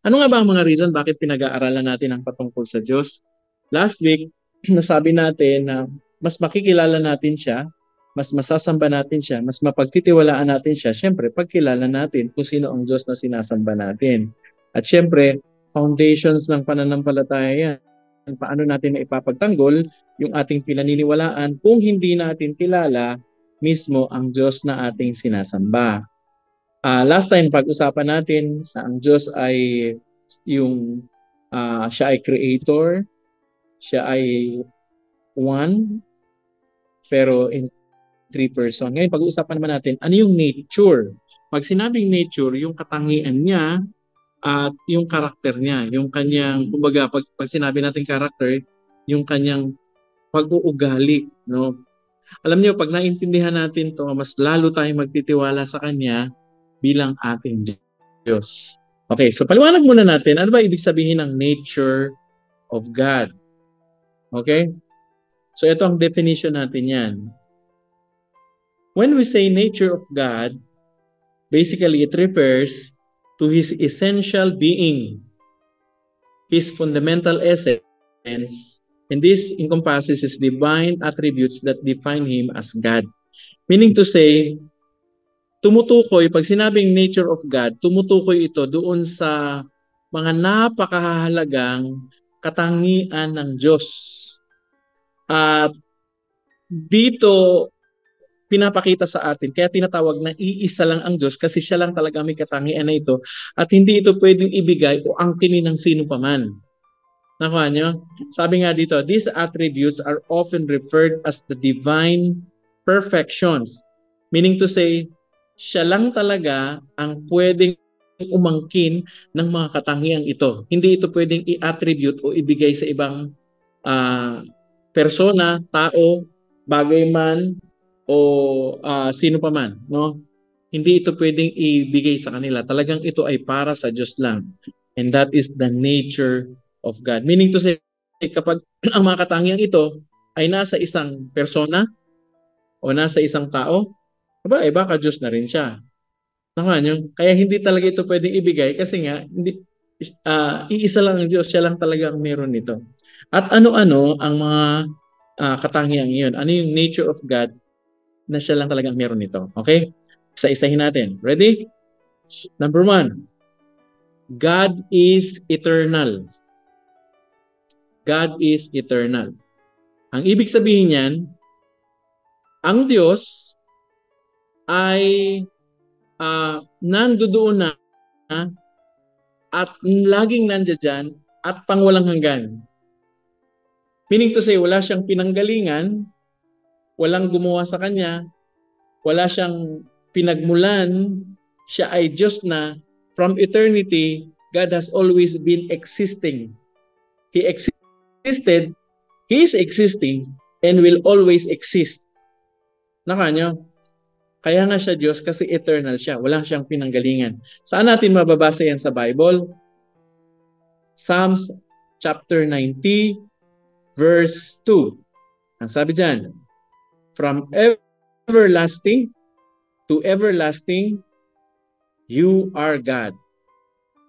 Ano nga ba ang mga reason bakit pinag-aaralan natin ang patungkol sa Diyos? Last week, nasabi natin na mas makikilala natin siya, mas masasamba natin siya, mas mapagtitiwalaan natin siya, syempre, pagkilala natin kung sino ang Diyos na sinasamba natin. At syempre, foundations ng pananampalataya yan. Paano natin na ipapagtanggol yung ating pinaniniwalaan kung hindi natin kilala mismo ang Diyos na ating sinasamba. Last time pag-usapan natin na ang Diyos ay yung siya ay creator, siya ay one, pero in three person. Ngayon pag-uusapan naman natin ano yung nature. Pag sinabing nature, yung katangian niya at yung karakter niya, yung kanyang, kumbaga pag sinabi natin character, yung kanyang pag-uugali, no? Alam niyo, pag naintindihan natin to, mas lalo tayong magtitiwala sa kanya bilang ating Diyos. Okay, so paliwanag muna natin, ano ba ibig sabihin ng nature of God? Okay? So ito ang definition natin yan. When we say nature of God, basically it refers to His essential being, His fundamental essence, and this encompasses His divine attributes that define Him as God. Meaning to say, tumutukoy, pag sinabing nature of God, tumutukoy ito doon sa mga napakahalagang katangian ng Diyos. At dito, pinapakita sa atin, kaya tinatawag na iisa lang ang Diyos kasi siya lang talaga may katangian na ito at hindi ito pwedeng ibigay o angkinin ng sino paman. Nakuha nyo? Sabi nga dito, these attributes are often referred as the divine perfections. Meaning to say, siya lang talaga ang pwedeng umangkin ng mga katangiang ito. Hindi ito pwedeng i-attribute o ibigay sa ibang persona, tao, bagay man, o sino pa man. No? Hindi ito pwedeng ibigay sa kanila. Talagang ito ay para sa Diyos lang. And that is the nature of God. Meaning to say, kapag ang mga katangiang ito ay nasa isang persona o nasa isang tao, baka Diyos na rin siya. Kaya hindi talaga ito pwedeng ibigay kasi nga iisa lang ang Diyos, siya lang talaga ang meron nito. At ano-ano ang mga katangiang iyon? Ano yung nature of God na siya lang talaga ang meron nito? Okay? Isa-isahin natin. Ready? Number 1. God is eternal. God is eternal. Ang ibig sabihin niyan, ang Diyos ay nandoon na at laging nandiyan at pangwalang hanggan. Meaning to say, wala siyang pinanggalingan, walang gumawa sa kanya, wala siyang pinagmulan, siya ay Diyos na from eternity, God has always been existing. He existed, He is existing, and will always exist. Nakanyo? Kaya nga siya Diyos kasi eternal siya. Wala siyang pinanggalingan. Saan natin mababasa yan sa Bible? Psalms chapter 90, verse 2. Ang sabi dyan, from everlasting to everlasting, you are God.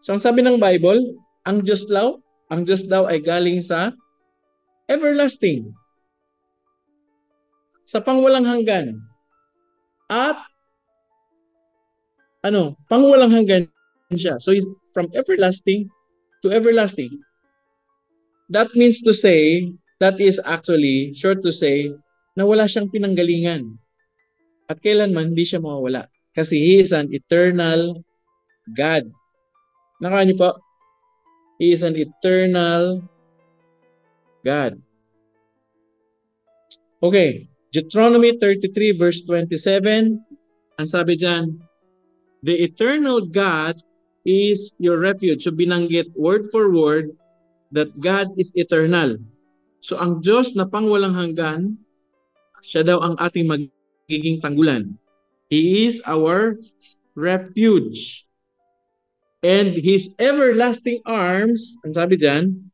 So ang sabi ng Bible, ang Diyos daw ay galing sa everlasting. Sa pangwalang hanggan. At pangwalang hanggan siya. So from everlasting to everlasting. That means to say, that is actually short to say na wala siyang pinanggalingan. At kailanman hindi siya mawawala. Kasi He is an eternal God. Nakakaya niyo po? He is an eternal God. Okay. Deuteronomy 33 verse 27. Ang sabi dyan, the eternal God is your refuge. So binanggit word for word that God is eternal. So ang Diyos na pangwalang hanggan, siya daw ang ating magiging tanggulan. He is our refuge. And His everlasting arms, ang sabi dyan,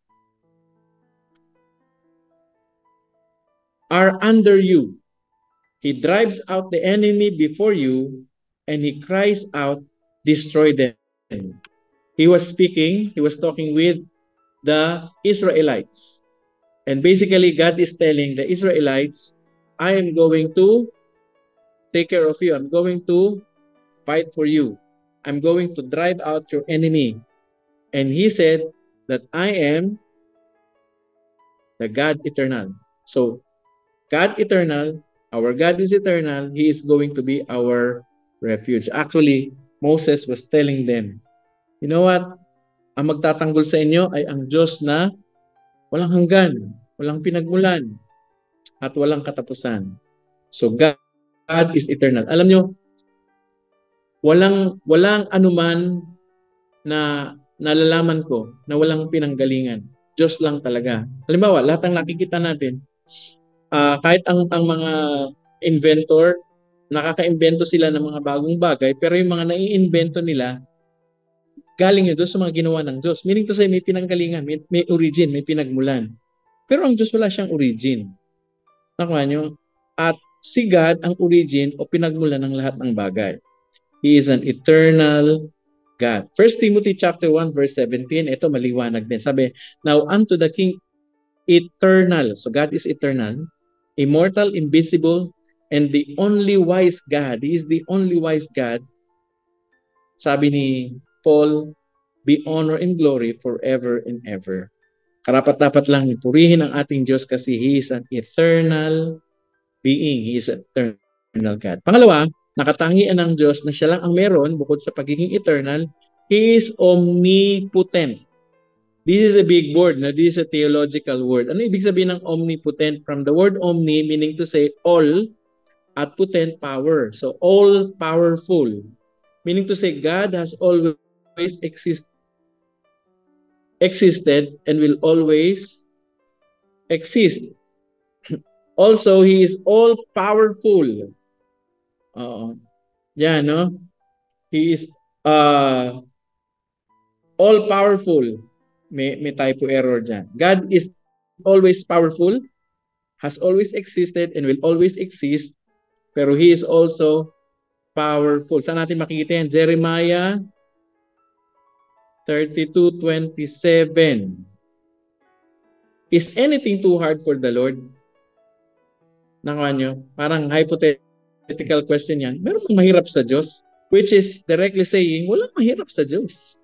are under you. He drives out the enemy before you, and He cries out, destroy them. he was talking with the Israelites. And basically, God is telling the Israelites, I am going to take care of you. I'm going to fight for you. I'm going to drive out your enemy. And he said that I am the God eternal. So, God eternal, our God is eternal. He is going to be our refuge. Actually, Moses was telling them, you know what? Ang magtatanggol sa inyo ay ang Diyos na walang hanggan, walang pinagmulan, at walang katapusan. So God is eternal. Alam nyo, walang anuman na nalalaman ko na walang pinanggalingan. Diyos lang talaga. Halimbawa, lahat ng nakikita natin, kahit ang mga inventor, nakaka-invento sila ng mga bagong bagay, pero yung mga nai-invento nila, galing yun doon sa mga ginawa ng Diyos. Meaning to say, may pinanggalingan, may origin, may pinagmulan. Pero ang Diyos wala siyang origin. Nakuha nyo? At si God ang origin o pinagmulan ng lahat ng bagay. He is an eternal God. 1 Timothy chapter 1 verse 17, ito maliwanag din. Sabi, now unto the King eternal. So God is eternal, immortal, invisible, and the only wise God. He is the only wise God. Sabi ni Paul, be honor and glory forever and ever. Karapat-dapat lang purihin ang ating Diyos kasi He is an eternal being. He is an eternal God. Pangalawa, nakatangian ng Diyos na siya lang ang meron bukod sa pagiging eternal. He is omnipotent. This is a big word. No? This is a theological word. Ano ibig sabihin ng omnipotent? From the word omni, meaning to say all, at potent, power. So all powerful. Meaning to say God has always existed and will always exist. Also, He is all powerful. Yeah, no? He is all powerful. May typo error dyan. God is always powerful, has always existed, and will always exist. Pero He is also powerful. Saan natin makikita yan? Jeremiah 32:27. Is anything too hard for the Lord? Nakuha nyo? Parang hypothetical question yan. Meron bang mahirap sa Diyos? Which is directly saying, walang mahirap sa Diyos.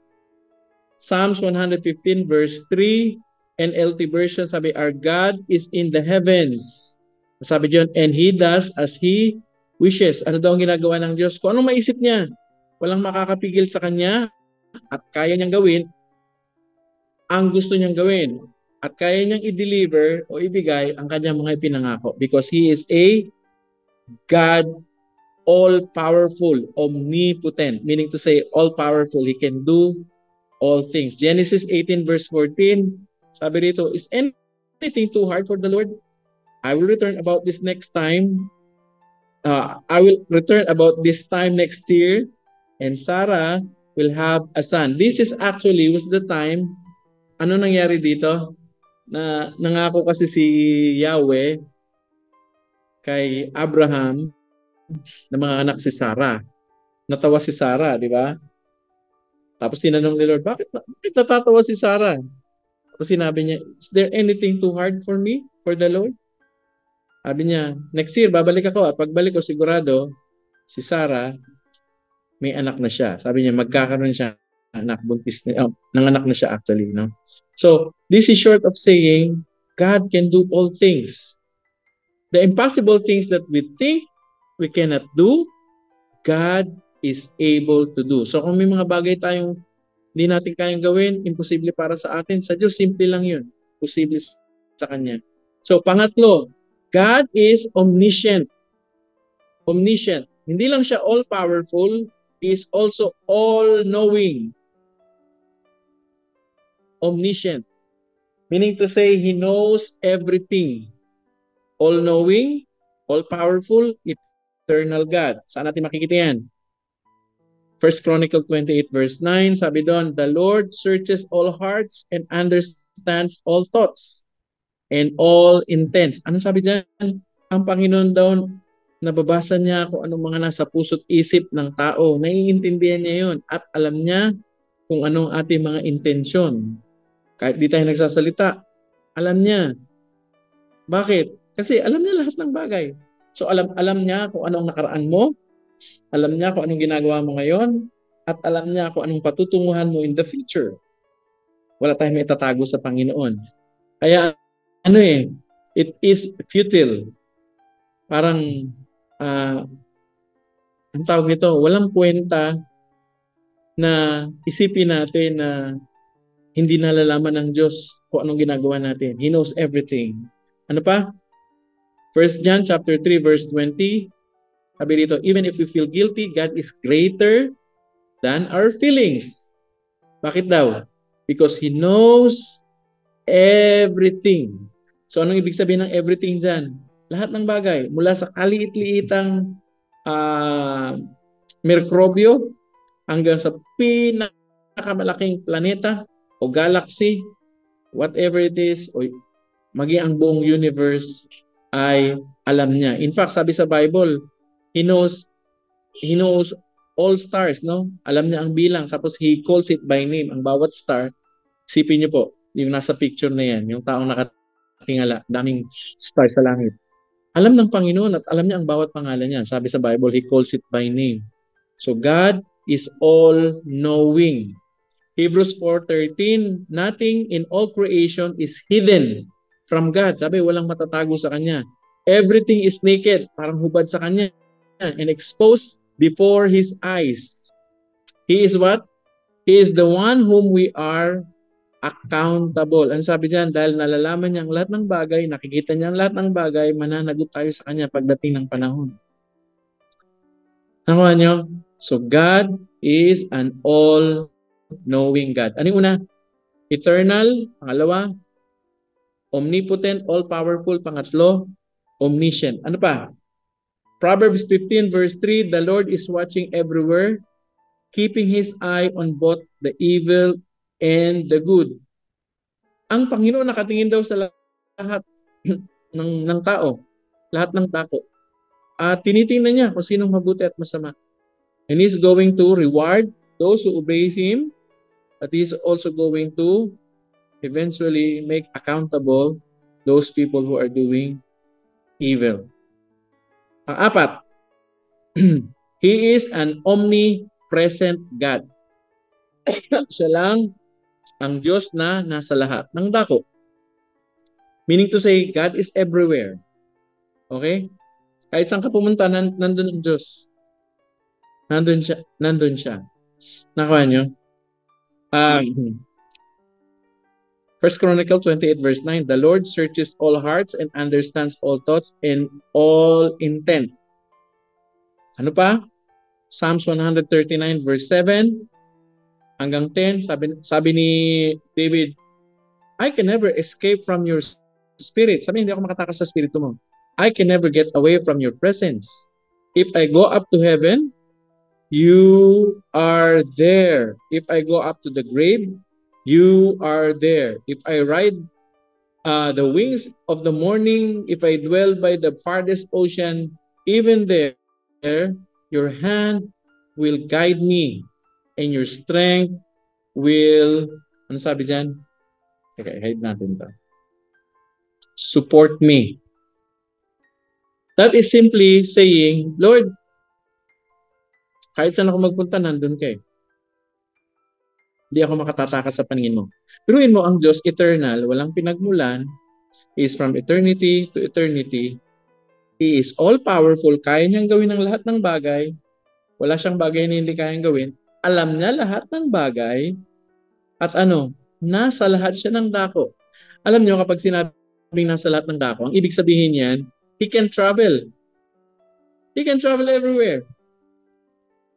Psalms 115 verse 3 NLT version, sabi, our God is in the heavens. Sabi diyan, and He does as He wishes. Ano daw ang ginagawa ng Diyos? Kung anong maisip niya, walang makakapigil sa Kanya at kaya niyang gawin ang gusto niyang gawin. At kaya niyang i-deliver o ibigay ang kanyang mga ipinangako because He is a God all-powerful, omnipotent, meaning to say all-powerful. He can do all things. Genesis 18 verse 14, sabi rito, is anything too hard for the Lord? I will return about this next time. I will return about this time next year, and Sarah will have a son. This is actually was the time, ano nangyari dito? Na nangako kasi si Yahweh kay Abraham na mga anak si Sarah. Natawa si Sarah, di ba? Tapos tinanong ni Lord, bakit natatawa si Sarah? Tapos sinabi niya, is there anything too hard for me, for the Lord? Sabi niya, next year, babalik ako. At pagbalik ko, sigurado, si Sarah, may anak na siya. Sabi niya, magkakaroon siya anak, buntis na, nanganak na siya actually. No? So, this is short of saying, God can do all things. The impossible things that we think we cannot do, God is able to do. So, kung may mga bagay tayong hindi natin kayang gawin, imposible para sa atin, sa Diyos, simple lang yun. Posible sa Kanya. So, pangatlo, God is omniscient. Omniscient. Hindi lang siya all-powerful, He is also all-knowing. Omniscient. Meaning to say, He knows everything. All-knowing, all-powerful, eternal God. Saan natin makikita yan? 1 Chronicle 28 verse 9, sabi doon, the Lord searches all hearts and understands all thoughts and all intents. Ano sabi dyan? Ang Panginoon daw, nababasa niya kung anong mga nasa puso't isip ng tao. Naiintindihan niya yun. At alam niya kung anong ating mga intensyon. Kahit di tayo nagsasalita, alam niya. Bakit? Kasi alam niya lahat ng bagay. So alam niya kung anong nakaraan mo, alam niya kung anong ginagawa mo ngayon, at alam niya kung anong patutunguhan mo in the future. Wala tayong may itatago sa Panginoon. Kaya it is futile. Parang ang tawag nito, walang kwenta na isipin natin na hindi nalalaman ng Diyos kung anong ginagawa natin. He knows everything. Ano pa? 1 John chapter 3 verse 20. Sabi dito, even if we feel guilty, God is greater than our feelings. Bakit daw? Because He knows everything. So anong ibig sabihin ng everything dyan? Lahat ng bagay. Mula sa kaliit-liitang mikrobyo hanggang sa pinakamalaking planeta o galaxy, whatever it is, o maging ang buong universe ay alam niya. In fact, sabi sa Bible, He knows all stars, no? Alam niya ang bilang, tapos He calls it by name. Ang bawat star, isipin niyo po, yung nasa picture na yan, yung taong nakatingala, daming stars sa langit. Alam ng Panginoon at alam niya ang bawat pangalan niya. Sabi sa Bible, He calls it by name. So God is all-knowing. Hebrews 4:13, nothing in all creation is hidden from God. Sabi, walang matatago sa Kanya. Everything is naked, parang hubad sa Kanya, and exposed before His eyes. He is what? He is the one whom we are accountable. Ano sabi diyan? Dahil nalalaman niya ang lahat ng bagay, nakikita niya ang lahat ng bagay, mananagot tayo sa Kanya pagdating ng panahon. Nakuha niyo? So God is an all-knowing God. Ano yung una? Eternal. Pangalawa, omnipotent, all-powerful. Pangatlo, omniscient. Ano pa? Proverbs 15 verse 3, the Lord is watching everywhere, keeping His eye on both the evil and the good. Ang Panginoon nakatingin daw sa lahat ng tao, lahat ng tao. At tinitingnan niya kung sinong mabuti at masama. And He's going to reward those who obey Him, but He's also going to eventually make accountable those people who are doing evil. Apat, He is an omnipresent God. Siya lang ang Diyos na nasa lahat ng dako. Meaning to say, God is everywhere. Okay? Kahit saan ka pumunta, nandun ang Diyos. Nandun siya. Nakuha niyo? 1 Chronicles 28 verse 9, the Lord searches all hearts and understands all thoughts and all intent. Ano pa? Psalms 139 verse 7 hanggang 10, sabi ni David, I can never escape from your spirit. Sabi, hindi ako makatakas sa spirito mo. I can never get away from your presence. If I go up to heaven, you are there. If I go up to the grave, you are there. If I ride the wings of the morning, if I dwell by the farthest ocean, even there, your hand will guide me, and your strength will, ano sabi dyan? Okay, hide natin ito. Support me. That is simply saying, Lord, kahit saan ako magpunta, nandun ka eh. Hindi ako makatatakas sa paningin mo. Piruin mo ang Diyos eternal, walang pinagmulan. He is from eternity to eternity. He is all-powerful. Kaya niyang gawin ang lahat ng bagay. Wala siyang bagay na hindi kayang gawin. Alam niya lahat ng bagay. At nasa lahat siya ng dako. Alam niyo, kapag sinabing nasa lahat ng dako, ang ibig sabihin niyan, He can travel. He can travel everywhere.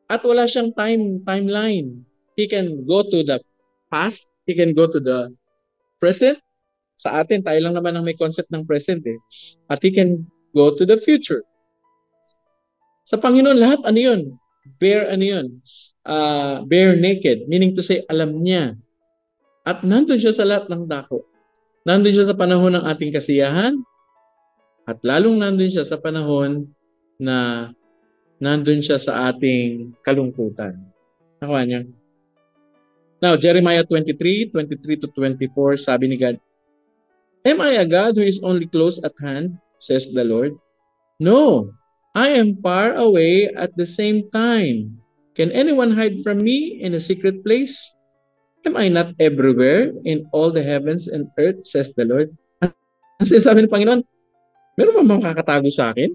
At wala siyang timeline. He can go to the past. He can go to the present. Sa atin, tayo lang naman ang may concept ng present eh. At He can go to the future. Sa Panginoon, lahat yun? Bare naked. Meaning to say, alam niya. At nandun siya sa lahat ng dako. Nandun siya sa panahon ng ating kasiyahan. At lalong nandun siya sa panahon na nandun siya sa ating kalungkutan. Nakuha niya? Now, Jeremiah 23:23-24, sabi ni God, Am I a God who is only close at hand, says the Lord? No, I am far away at the same time. Can anyone hide from me in a secret place? Am I not everywhere in all the heavens and earth, says the Lord? Kasi sabi ng Panginoon, meron ba makakatago sa akin?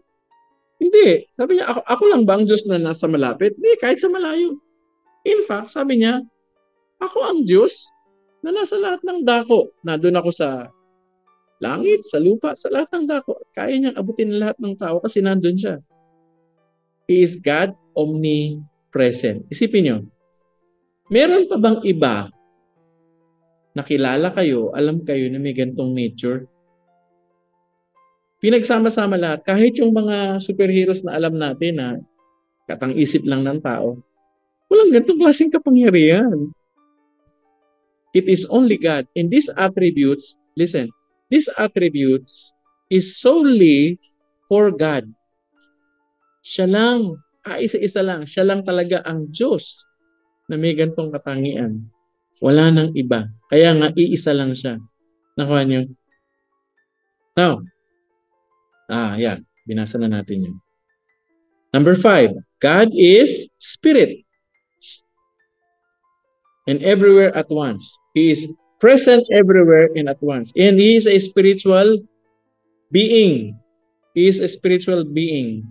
Hindi. Sabi niya, ako lang ba ang Diyos na nasa malapit? Hindi, kahit sa malayo. In fact, sabi niya, ako ang Diyos na nasa lahat ng dako. Nandun ako sa langit, sa lupa, sa lahat ng dako. Kaya niyang abutin lahat ng tao kasi nandun siya. He is God omnipresent. Isipin niyo, meron pa bang iba na kilala kayo, alam kayo na may gantong nature? Pinagsama-sama lahat. Kahit yung mga superheroes na alam natin na katang-isip lang ng tao, walang gantong klaseng kapangyarihan. It is only God. And these attributes, listen, these attributes is solely for God. Siya lang, isa-isa lang. Siya lang talaga ang Diyos na may gantong katangian. Wala nang iba. Kaya nga, iisa lang siya. Nakuha niyo? Now, yan. Binasa na natin yun. Number 5, God is Spirit. And everywhere at once. He is present everywhere and at once. And He is a spiritual being. He is a spiritual being.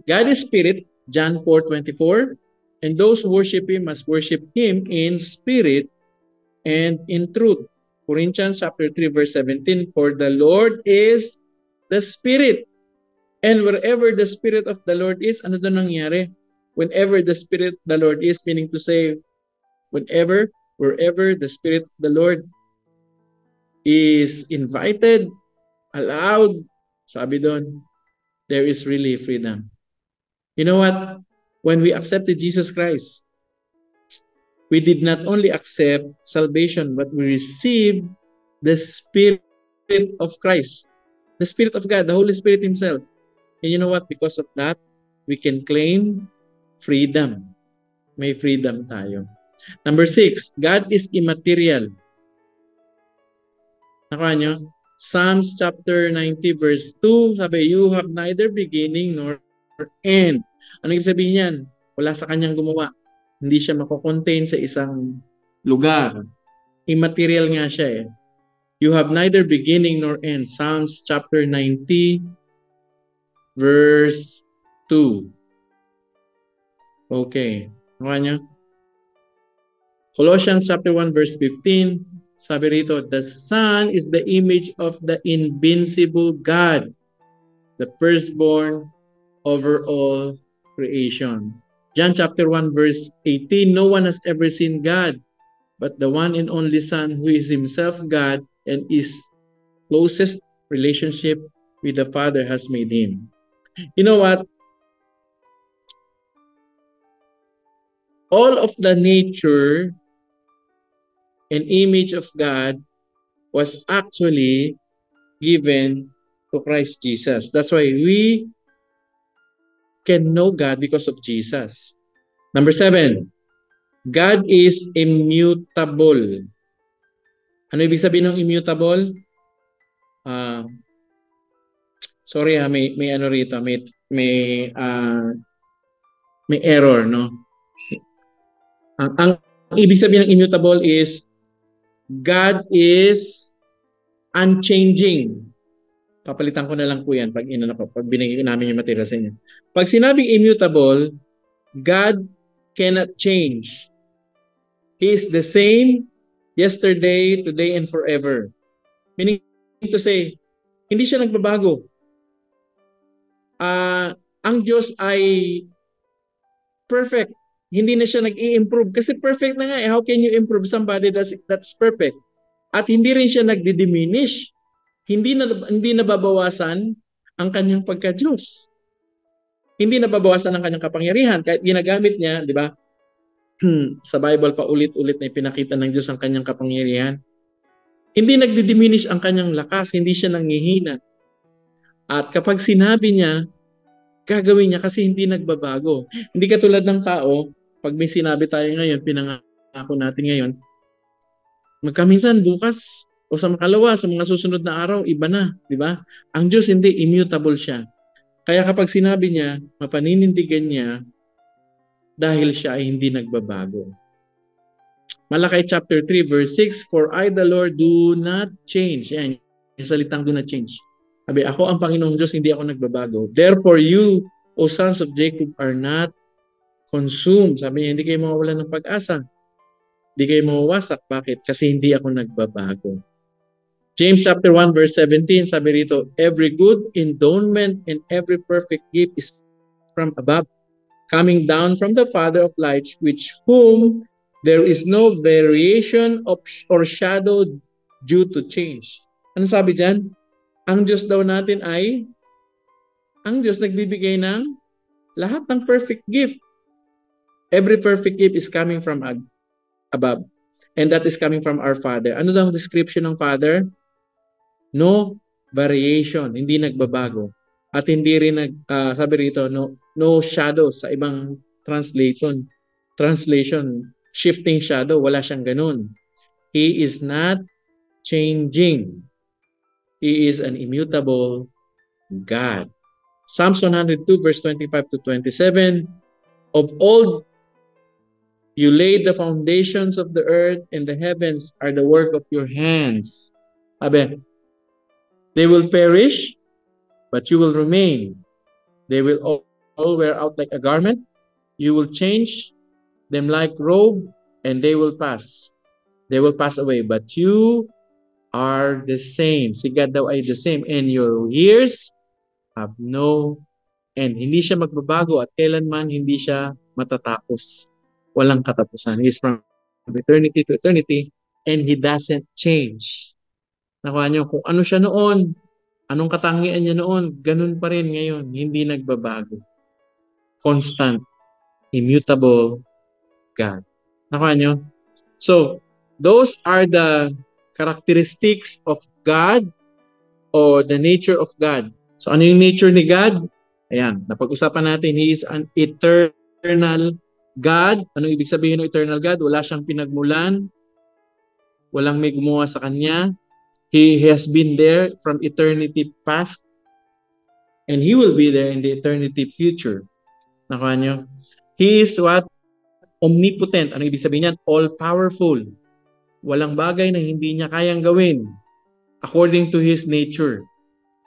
God is Spirit, John 4:24. And those who worship Him must worship Him in spirit and in truth. Corinthians chapter 3 verse 17. For the Lord is the Spirit. And wherever the Spirit of the Lord is, ano doon nangyari? Whenever the Spirit of the Lord is, meaning to say, wherever the Spirit of the Lord is invited, allowed, sabi doon, there is really freedom. You know what? When we accepted Jesus Christ, we did not only accept salvation, but we received the Spirit of Christ. The Spirit of God, the Holy Spirit Himself. And you know what? Because of that, we can claim freedom. May freedom tayo. Number 6, God is immaterial. Nakuha nyo? Psalms chapter 90 verse 2, sabi, You have neither beginning nor end. Ano ibig sabihin yan? Wala sa kanyang gumawa. Hindi siya mako-contain sa isang lugar. Immaterial nga siya eh. You have neither beginning nor end. Psalms chapter 90 verse 2. Okay. Nakuha nyo? Colossians chapter 1 verse 15. Sabi rito, the Son is the image of the invincible God, the firstborn over all creation. John chapter 1 verse 18, no one has ever seen God, but the one and only Son who is Himself God and is closest relationship with the Father has made Him. You know what? All of the nature and image of God was actually given to Christ Jesus. That's why we can know God because of Jesus. Number 7, God is immutable. Ano ibig sabihin ng immutable? Sorry may ano rito, may error, no? Ang ibig sabihin ng immutable is God is unchanging. Papalitan ko na lang po yan pag binigay ko namin yung material sa inyo. Pag sinabing immutable, God cannot change. He is the same yesterday, today, and forever. Meaning to say, hindi siya nagbabago. Ang Diyos ay perfect. Hindi na siya nag-i-improve. Kasi perfect na nga. How can you improve somebody that's perfect? At hindi rin siya nagdi-diminish. Hindi nababawasan ang kanyang pagka-Diyos. Hindi nababawasan ang kanyang kapangyarihan. Kahit ginagamit niya, di ba? Sa Bible pa ulit-ulit na ipinakita ng Diyos ang kanyang kapangyarihan. Hindi nagdi-diminish ang kanyang lakas. Hindi siya nanghihina. At kapag sinabi niya, gagawin niya kasi hindi nagbabago. Hindi katulad ng tao, pag may sinabi tayo ngayon, pinangarap ako natin ngayon, magkaminsan bukas o sa makalawa, sa mga susunod na araw, iba na, di ba? Ang Diyos hindi, immutable siya. Kaya kapag sinabi niya, mapaninindigan niya dahil siya ay hindi nagbabago. Malakay chapter 3 verse 6, For I the Lord do not change. Yan, yung salitang do not change. Sabi, ako ang Panginoong Diyos, hindi ako nagbabago. Therefore you, O sons of Jacob, are not consumed. Sabi niya, hindi kayo mawawalan ng pag-asa. Hindi kayo mawawasak. Bakit? Kasi hindi ako nagbabago. James chapter 1 verse 17, sabi rito, every good endowment and every perfect gift is from above, coming down from the Father of lights, which whom there is no variation of or shadow due to change. Ano sabi dyan? Ang Diyos daw natin ay, ang Diyos nagbibigay ng lahat ng perfect gift. Every perfect gift is coming from above. And that is coming from our Father. Ano daw ang description ng Father? No variation, hindi nagbabago. At hindi rin sabi rito, no shadow sa ibang translation, shifting shadow, wala siyang ganun. He is not changing. He is an immutable God. Psalms 102 verse 25 to 27, of old you laid the foundations of the earth, and the heavens are the work of your hands. Sabi, they will perish, but you will remain. They will all wear out like a garment. You will change them like robe, and they will pass. They will pass away, but you are the same. Si God daw ay the same, and your years have no end. Hindi siya magbabago at kailanman hindi siya matatapos. Walang katapusan. He is from eternity to eternity, and He doesn't change. Nakuha niyo, kung ano siya noon, anong katangian niya noon, ganun pa rin ngayon, hindi nagbabago. Constant, immutable God. Nakuha niyo? So, those are the characteristics of God or the nature of God. So, ano yung nature ni God? Ayan, napag-usapan natin, He is an eternal God. Ano ibig sabihin ng eternal God? Wala siyang pinagmulan, walang may gumawa sa Kanya. He has been there from eternity past, and He will be there in the eternity future. Nakuha niyo? He is what? Omnipotent. Ano ibig sabihin niyan? All-powerful. Walang bagay na hindi niya kayang gawin according to His nature.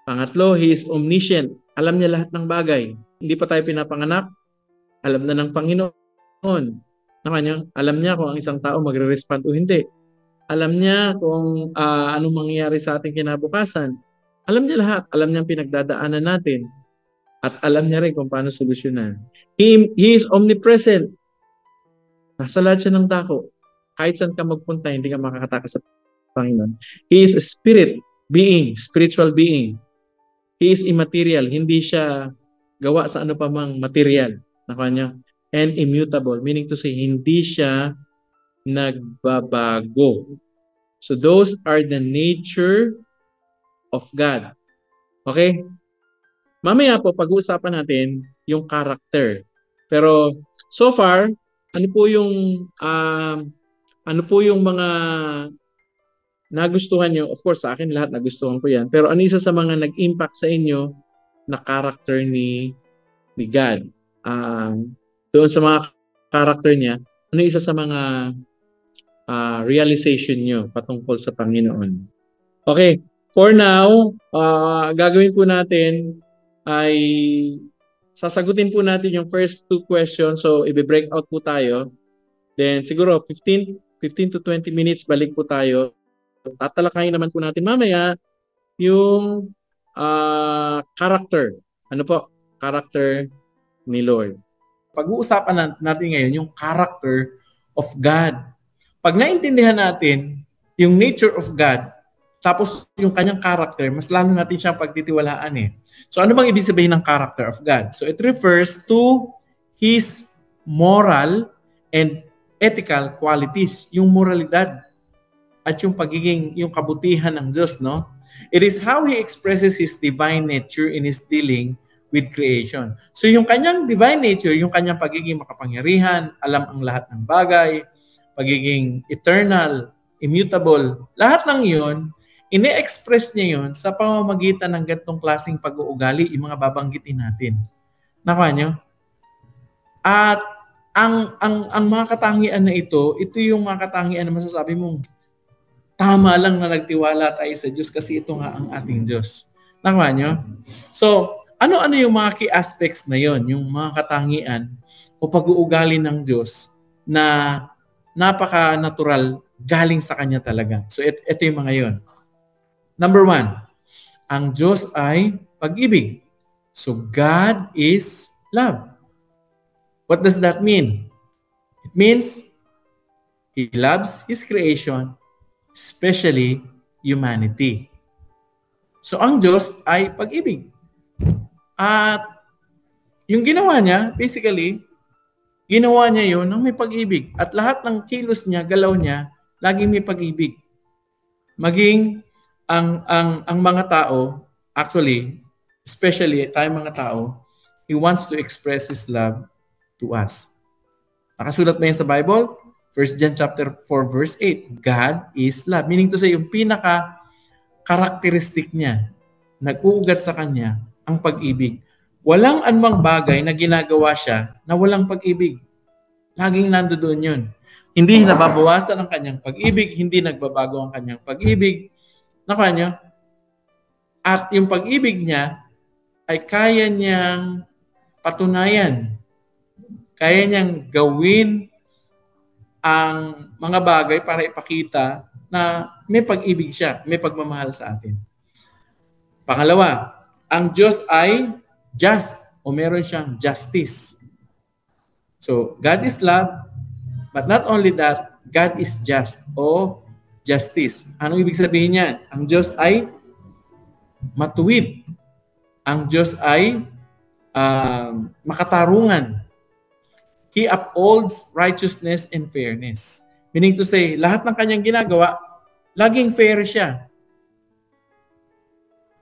Pangatlo, He is omniscient. Alam niya lahat ng bagay. Hindi pa tayo pinapanganak, alam na ng Panginoon. Nakuha niyo? Alam niya kung ang isang tao magre-respond o hindi. Alam niya kung anong mangyayari sa ating kinabukasan. Alam niya lahat. Alam niya ang pinagdadaanan natin. At alam niya rin kung paano solusyonan. He is omnipresent. Nasa lahat siya ng dako. Kahit saan ka magpunta, hindi ka makakatakas sa Panginoon. He is a spirit being, spiritual being. He is immaterial. Hindi siya gawa sa ano pa mang material. Nakuha niyo? And immutable. Meaning to say, hindi siya nagbabago. So those are the nature of God. Okay? Mamaya po pag-uusapan natin yung character. Pero so far, ano po yung mga nagustuhan nyo? Of course, sa akin lahat nagustuhan ko yan. Pero ano isa sa mga nag-impact sa inyo na character ni God? Doon sa mga character niya, ano isa sa mga realization nyo patungkol sa Panginoon? Okay, for now, gagawin po natin ay sasagutin po natin yung first two questions. So, i-break out po tayo. Then, siguro 15 to 20 minutes balik po tayo. Tatalakayin naman po natin mamaya yung character. Ano po? Character ni Lord. Pag-uusapan natin ngayon yung character of God. Pag naintindihan natin yung nature of God, tapos yung kanyang character, mas lalo natin siyang pagtitiwalaan eh. So ano bang ibig sabihin ng character of God? So it refers to His moral and ethical qualities, yung moralidad at yung pagiging, yung kabutihan ng Diyos, no? It is how He expresses His divine nature in His dealing with creation. So yung kanyang divine nature, yung kanyang pagiging makapangyarihan, alam ang lahat ng bagay, pagiging eternal, immutable, lahat ng yun, ine-express niya yun sa pamamagitan ng ganitong klaseng pag-uugali, yung mga babanggitin natin. Nakuha nyo? At ang mga katangian na ito yung mga katangian na masasabi mong tama lang na nagtiwala tayo sa Diyos kasi ito nga ang ating Diyos. Nakuha nyo? So, ano-ano yung mga key aspects na yon, yung mga katangian o pag-uugali ng Diyos na napaka-natural galing sa Kanya talaga. So, ito yung mga yon. Number 1, ang Diyos ay pag-ibig. So, God is love. What does that mean? It means He loves His creation, especially humanity. So, ang Diyos ay pag-ibig. At yung ginawa niya, basically, ginawa niya yun ng may pag-ibig. At lahat ng kilos niya, galaw niya, laging may pag-ibig. Maging ang mga tao, actually, especially tayong mga tao, He wants to express His love to us. Nakasulat mo yan sa Bible? 1 John chapter 4 verse 8, God is love. Meaning to say, yung pinaka-karakteristik niya, nag-uugat sa Kanya, ang pag-ibig. Walang anumang bagay na ginagawa siya na walang pag-ibig. Laging nandoon yun. Hindi nababawasan ang kanyang pag-ibig, hindi nagbabago ang kanyang pag-ibig. Nakuha niyo? At yung pag-ibig niya ay kaya niyang patunayan. Kaya niyang gawin ang mga bagay para ipakita na may pag-ibig siya, may pagmamahal sa atin. Pangalawa, ang Diyos ay just o meron siyang justice. So, God is love, but not only that, God is just o justice. Anong ibig sabihin niyan? Ang Diyos ay matuwid. Ang Diyos ay makatarungan. He upholds righteousness and fairness. Meaning to say, lahat ng kanyang ginagawa, laging fair siya.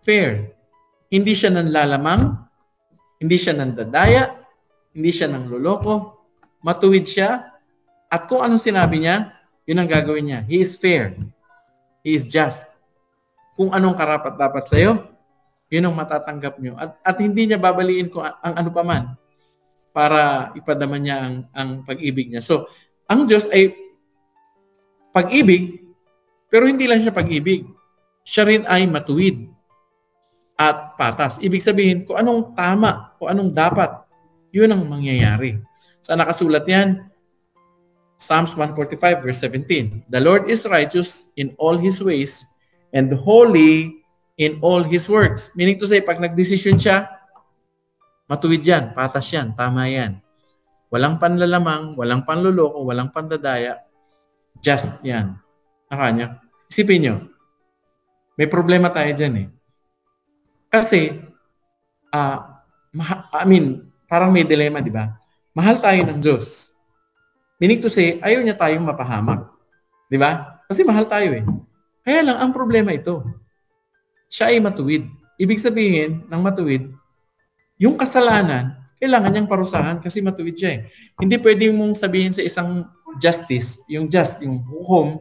Fair. Hindi siya nanlalamang, hindi siya nandadaya, hindi siya nangloloko, matuwid siya, at kung anong sinabi niya, yun ang gagawin niya. He is fair. He is just. Kung anong karapat-dapat sa'yo, yun ang matatanggap niyo. At hindi niya babaliin kung ang ano pa man para ipadama niya ang pag-ibig niya. So, ang Diyos ay pag-ibig, pero hindi lang siya pag-ibig. Siya rin ay matuwid at patas. Ibig sabihin, kung anong tama, kung anong dapat, yun ang mangyayari. Saan nakasulat yan? Psalms 145 verse 17. The Lord is righteous in all His ways and holy in all His works. Meaning to say, pag nagdesisyon siya, matuwid yan, patas yan, tama yan. Walang panlalamang, walang panluloko, walang pandadaya. Just yan. Nakanya? Isipin nyo, may problema tayo dyan eh. Kasi, parang may dilema, di ba? Mahal tayo ng Diyos. Meaning to say, ayaw niya tayong mapahamak. Di ba? Kasi mahal tayo eh. Kaya lang, ang problema ito. Siya ay matuwid. Ibig sabihin ng matuwid, yung kasalanan, kailangan niyang parusahan kasi matuwid siya eh. Hindi pwedeng mong sabihin sa isang justice, yung hukom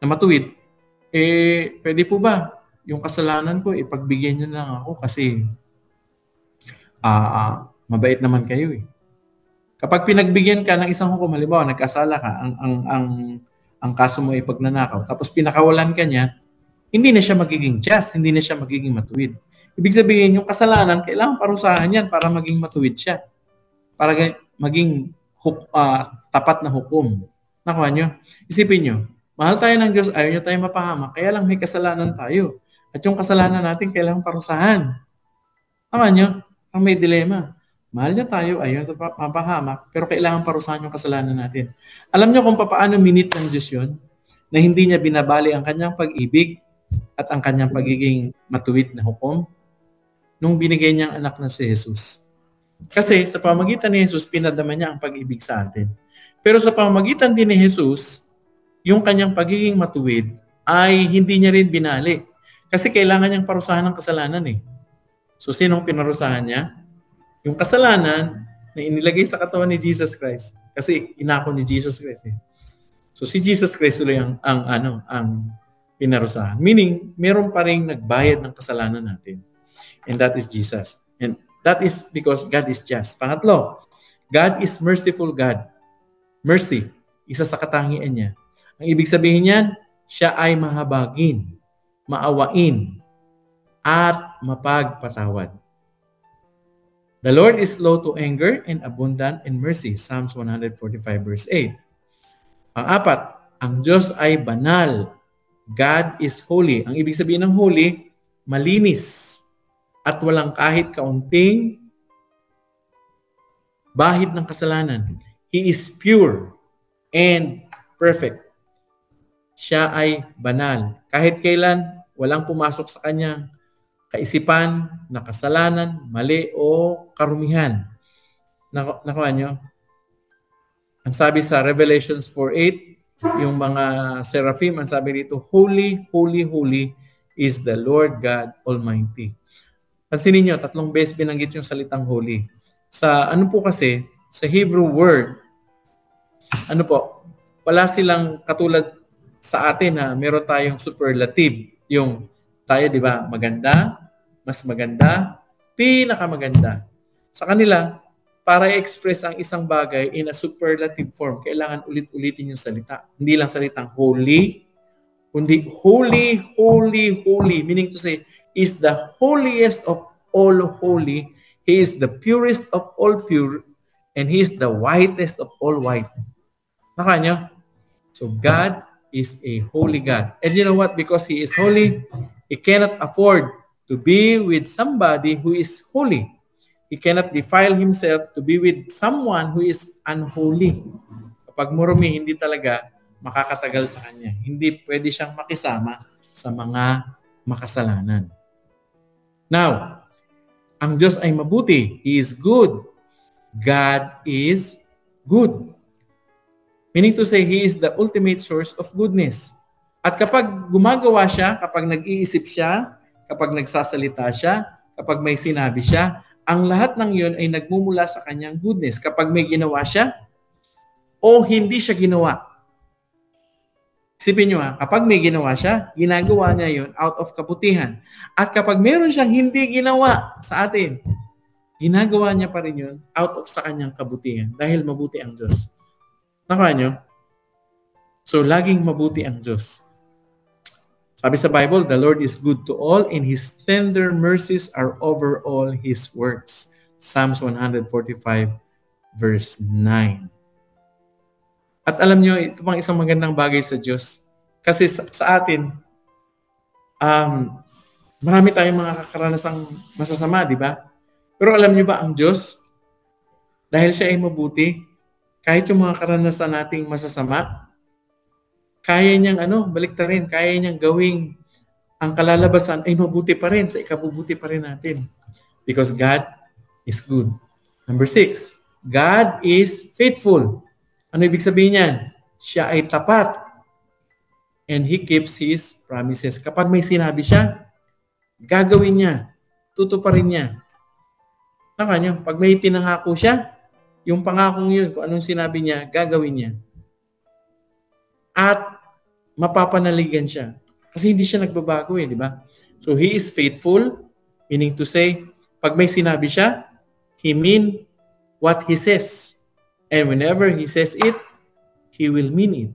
na matuwid, pwede po ba yung kasalanan ko, ipagbigyan niyo lang ako kasi mabait naman kayo eh. Kapag pinagbigyan ka ng isang hukom, halimbawa nagkasala ka, ang kaso mo ay pagnanakaw, tapos pinakawalan ka niya, hindi na siya magiging just, hindi na siya magiging matuwid. Ibig sabihin, yung kasalanan, kailangan parusahan yan para maging matuwid siya. Para maging tapat na hukom. Nakuha nyo? Isipin nyo, mahal tayo ng Diyos, ayaw niya tayo mapahamak, kaya lang may kasalanan tayo. At yung kasalanan natin, kailangan parusahan. Nakuha nyo? Ang may dilema. Mahal niya tayo, ayaw niya mapahamak, pero kailangan parusahan yung kasalanan natin. Alam niyo kung paano minute ng Diyos yun? Na hindi niya binabali ang kanyang pag-ibig at ang kanyang pagiging matuwid na hukom? Nung binigay niyang anak na si Jesus. Kasi sa pamamagitan ni Jesus, pinadama niya ang pag-ibig sa atin. Pero sa pamamagitan din ni Jesus, yung kanyang pagiging matuwid ay hindi niya rin binali. Kasi kailangan niyang parusahan ng kasalanan eh. So sinong pinarusahan niya? Yung kasalanan na inilagay sa katawan ni Jesus Christ. Kasi inako ni Jesus Christ eh. So si Jesus Christ tuloy ang pinarusahan. Meaning, meron pa ring nagbayad ng kasalanan natin. And that is Jesus. And that is because God is just. Pangatlo, God is merciful God. Mercy, isa sa katangian niya. Ang ibig sabihin niyan, siya ay mahabagin, maawain, at mapagpatawad. The Lord is slow to anger and abundant in mercy. Psalms 145 verse 8. Pang-apat, ang Diyos ay banal. God is holy. Ang ibig sabihin ng holy, malinis at walang kahit kaunting bahid ng kasalanan. He is pure and perfect. Siya ay banal. Kahit kailan, walang pumasok sa kanyang kaisipan na kasalanan, mali o karumihan. Nakuha nyo? Ang sabi sa Revelations 4:8, yung mga seraphim, ang sabi dito, Holy, holy, holy is the Lord God Almighty. Pansinin nyo, 3 beses binanggit yung salitang holy. Sa ano po kasi, sa Hebrew word, wala silang katulad sa atin na meron tayong superlative. Yung tayo, di ba, maganda, mas maganda, pinakamaganda. Sa kanila, para i-express ang isang bagay in a superlative form, kailangan ulit-ulitin yung salita. Hindi lang salitang holy, kundi holy, holy, holy. Meaning to say, is the holiest of all holy. He is the purest of all pure, and He is the whitest of all white. Nakanya? So God is a holy God. And you know what? Because He is holy, He cannot afford to be with somebody who is holy. He cannot defile Himself to be with someone who is unholy. Kapag marumi, hindi talaga makakatagal sa Kanya. Hindi pwede siyang makisama sa mga makasalanan. Now, ang Diyos ay mabuti. He is good. God is good. Meaning to say, He is the ultimate source of goodness. At kapag gumagawa siya, kapag nag-iisip siya, kapag nagsasalita siya, kapag may sinabi siya, ang lahat ng yun ay nagmumula sa kanyang goodness. Kapag may ginawa siya, o hindi siya ginawa. Isipin nyo kapag may ginawa siya, ginagawa niya yun out of kabutihan. At kapag meron siyang hindi ginawa sa atin, ginagawa niya pa rin yun out of sa kanyang kabutihan dahil mabuti ang Diyos. Nakuha nyo? So, laging mabuti ang Diyos. Sabi sa Bible, the Lord is good to all and His tender mercies are over all His works. Psalms 145 verse 9. At alam nyo, ito pang isang magandang bagay sa Diyos. Kasi sa atin, marami tayong mga karanasang masasama, di ba? Pero alam nyo ba ang Diyos, dahil siya ay mabuti, kahit yung mga karanasan nating masasama, kaya niyang baliktarin, kaya niyang gawing ang kalalabasan ay mabuti pa rin, sa ikabubuti pa rin natin. Because God is good. Number 6, God is faithful. Ano ibig sabihin niyan? Siya ay tapat. And He keeps His promises. Kapag may sinabi siya, gagawin niya. Tutuparin niya. Nakanyo, pag may tinangako siya, yung pangakong yun, kung anong sinabi niya, gagawin niya. At mapapanaligan siya. Kasi hindi siya nagbabago di ba? So He is faithful, meaning to say, pag may sinabi siya, He mean what He says. And whenever He says it, He will mean it.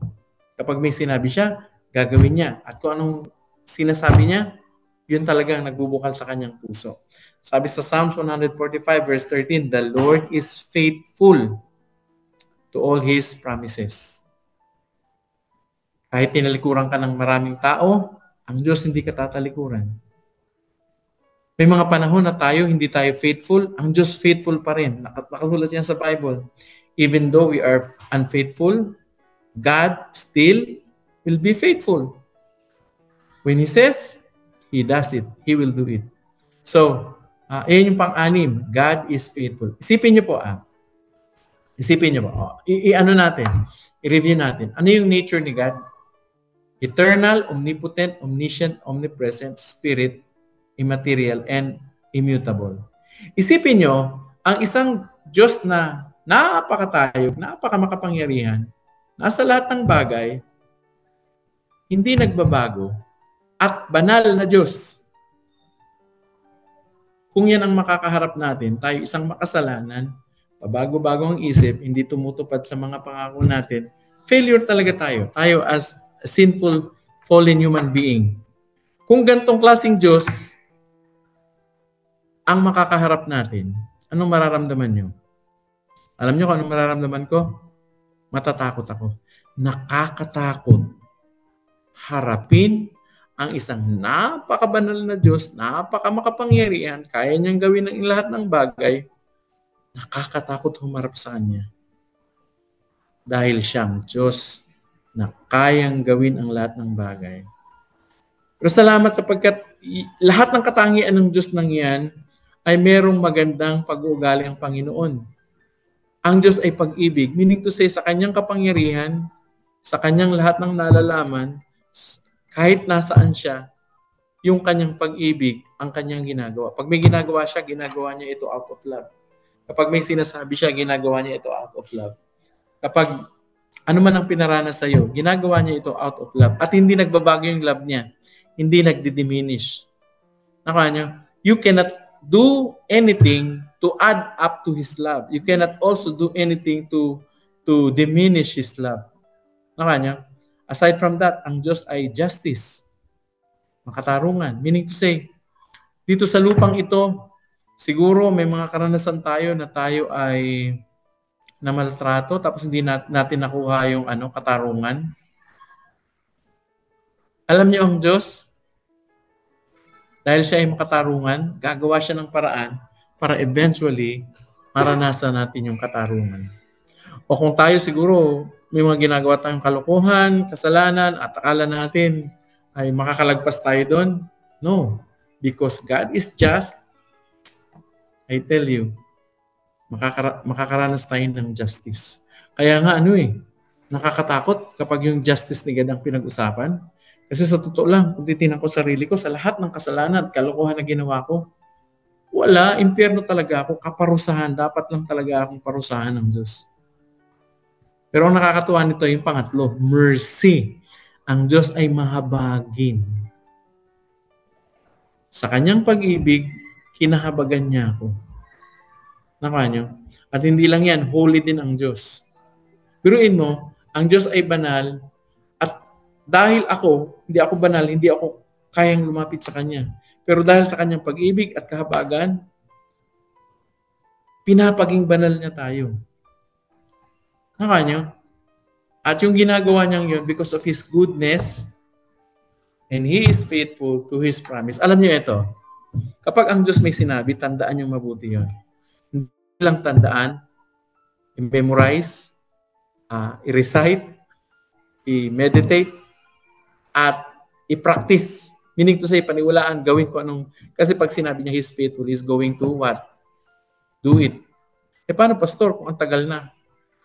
Kapag may sinabi siya, gagawin niya. At kung anong sinasabi niya, yun talagang nagbubukal sa kanyang puso. Sabi sa Psalms 145 verse 13, the Lord is faithful to all His promises. Kahit tinalikuran ka ng maraming tao, ang Diyos hindi ka tatalikuran. May mga panahon na tayo, hindi tayo faithful, ang Diyos faithful pa rin. Nakasulat yan sa Bible. Even though we are unfaithful, God still will be faithful. When He says, He does it. He will do it. So, yan yung pang-anim. God is faithful. Isipin niyo po, Isipin niyo po. I-review natin. Ano yung nature ni God? Eternal, omnipotent, omniscient, omnipresent, spirit, immaterial, and immutable. Isipin nyo, ang isang Diyos na napakatayog, napakamakapangyarihan, nasa lahat ng bagay, hindi nagbabago, at banal na Diyos. Kung yan ang makakaharap natin, tayo isang makasalanan, pabago-bago ang isip, hindi tumutupad sa mga pangako natin, failure talaga tayo. Tayo as a sinful, fallen human being. Kung gantong klaseng Diyos ang makakaharap natin, anong mararamdaman nyo? Alam nyo kung anong mararamdaman ko? Matatakot ako. Nakakatakot harapin ang isang napakabanal na Diyos, napakamakapangyarihan, kaya niyang gawin ang lahat ng bagay, nakakatakot humarap sa Kanya. Dahil siyang Diyos na kayang gawin ang lahat ng bagay. Pero salamat sapagkat lahat ng katangian ng Diyos nang yan ay merong magandang pag-uugali ang Panginoon. Ang Diyos ay pag-ibig, meaning to say sa Kanyang kapangyarihan, sa Kanyang lahat ng nalalaman, kahit nasaan siya, yung Kanyang pag-ibig, ang Kanyang ginagawa. Pag may ginagawa siya, ginagawa niya ito out of love. Kapag may sinasabi siya, ginagawa niya ito out of love. Kapag ano man ang pinaranas sa iyo, ginagawa niya ito out of love. At hindi nagbabago yung love niya. Hindi nagdi-diminish. Nakuha niyo? You cannot do anything to add up to His love. You cannot also do anything to diminish His love. Nakuha niyo? Aside from that, ang Diyos ay justice. Makatarungan. Meaning to say, dito sa lupang ito, siguro may mga karanasan tayo na tayo ay namaltrato tapos hindi natin nakuha yung katarungan. Alam niyo ang Diyos, dahil siya ay makatarungan, gagawa siya ng paraan para eventually maranasan natin yung katarungan. O kung tayo siguro may mga ginagawa tayong kalokohan, kasalanan, at akala natin ay makakalagpas tayo doon. No. Because God is just, I tell you, makakaranas tayo ng justice. Kaya nga nakakatakot kapag yung justice ni God ang pinag-usapan. Kasi sa totoo lang, kung titingnan ko sarili ko, sa lahat ng kasalanan at kalokohan na ginawa ko, wala, impyerno talaga ako, kaparusahan, dapat lang talaga akong parusahan ng Diyos. Pero ang nakakatuwa nito yung pangatlo, mercy. Ang Diyos ay mahabagin. Sa Kanyang pag-ibig, kinahabagan niya ako. Nakuha niyo? At hindi lang yan, holy din ang Diyos. Biruin mo, ang Diyos ay banal at dahil hindi ako banal, hindi ako kayang lumapit sa Kanya. Pero dahil sa Kanyang pag-ibig at kahabagan, pinapaging banal niya tayo. Nakuha niyo? At yung ginagawa niyang yun because of His goodness and He is faithful to His promise. Alam niyo ito, kapag ang Diyos may sinabi, tandaan niyong mabuti yun. Hindi lang tandaan, i-memorize, i-recite, i-meditate, at i-practice. Meaning to say, paniwalaan, gawin ko anong, kasi pag sinabi niya He's faithful, He's going to what? Do it. Paano, Pastor, kung ang tagal na?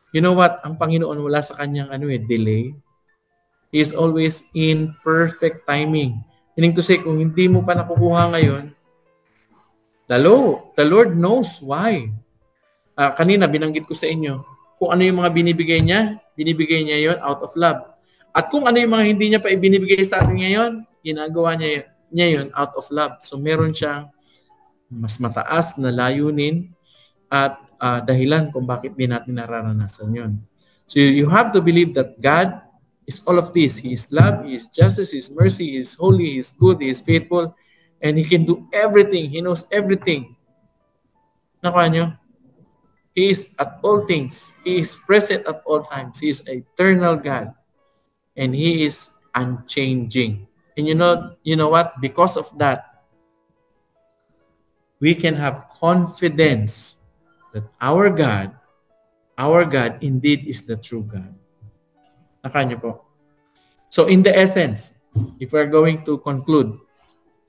You know what? Ang Panginoon wala sa Kanyang delay. He is always in perfect timing. Meaning to say, kung hindi mo pa nakukuha ngayon, the Lord knows why. Kanina, binanggit ko sa inyo, kung ano yung mga binibigay niya yon out of love. At kung ano yung mga hindi niya pa ibinibigay sa atin ngayon, ginagawa niya yon out of love. So meron siyang mas mataas na layunin at dahilan kung bakit di natin nararanasan yon. So you have to believe that God is all of this. He is love, He is justice, He is mercy, He is holy, He is good, He is faithful, and He can do everything. He knows everything. Nakuha niyo? He is at all things. He is present at all times. He is eternal God. And He is unchanging. And you know what? Because of that, we can have confidence that our God indeed is the true God. Nakanya po. So in the essence, if we're going to conclude,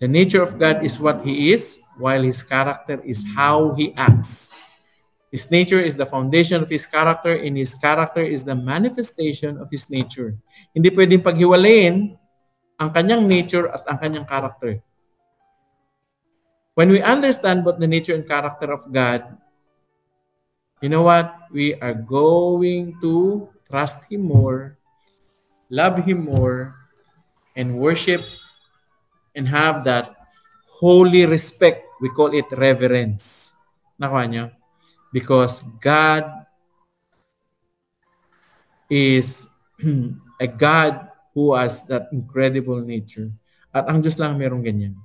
the nature of God is what He is, while His character is how He acts. His nature is the foundation of His character, and His character is the manifestation of His nature. Hindi pwedeng paghiwalayin ang Kanyang nature at ang Kanyang character. When we understand both the nature and character of God, you know what? We are going to trust Him more, love Him more, and worship and have that holy respect. We call it reverence. Nakuha nyo? Because God is a God who has that incredible nature. At ang Diyos lang merong ganyan.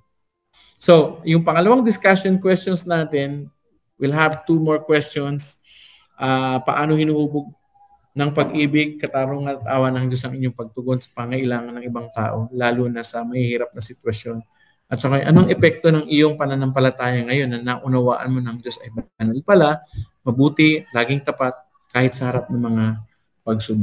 So, yung pangalawang discussion questions natin, we'll have 2 more questions. Paano hinuhubog ng pag-ibig, katarungan at awa ng Diyos ang inyong pagtugon sa pangailangan ng ibang tao, lalo na sa mahihirap na sitwasyon. At saka, anong epekto ng iyong pananampalataya ngayon na naunawaan mo ng Diyos ay banal pala, mabuti, laging tapat, kahit sa harap ng mga pagsubok.